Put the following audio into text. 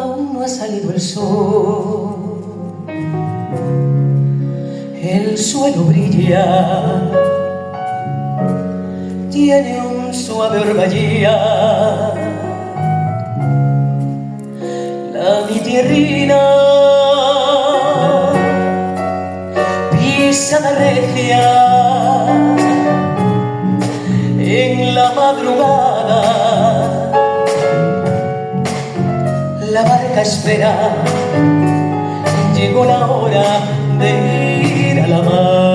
aún no ha salido el sol. El suelo brilla, tiene un suave orvallar. Mi tierrina, pisada recia, en la madrugada la barca espera, llegó la hora de ir a la mar.